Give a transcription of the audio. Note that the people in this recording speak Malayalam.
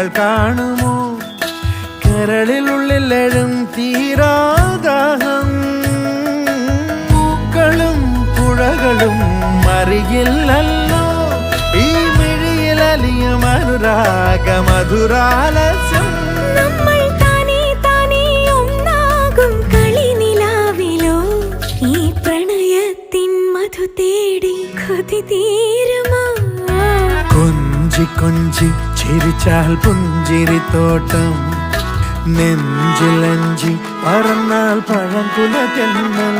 കണ്ണുകൾ കാണുമോ കരളിലുള്ളിലെഴും തീരാദാഹം പൂക്കളും പുഴകളും അറിയില്ലല്ലോ ഈ മിഴിയിലലിയും അനുരാഗ മധുരാലസ്യം കൊഞ്ചി കൊഞ്ചി ചിരിച്ചാൽ പുഞ്ചിരിത്തോട്ടം നെഞ്ചിലഞ്ചി പറന്നാൽ പഴംകുല തെന്നൽ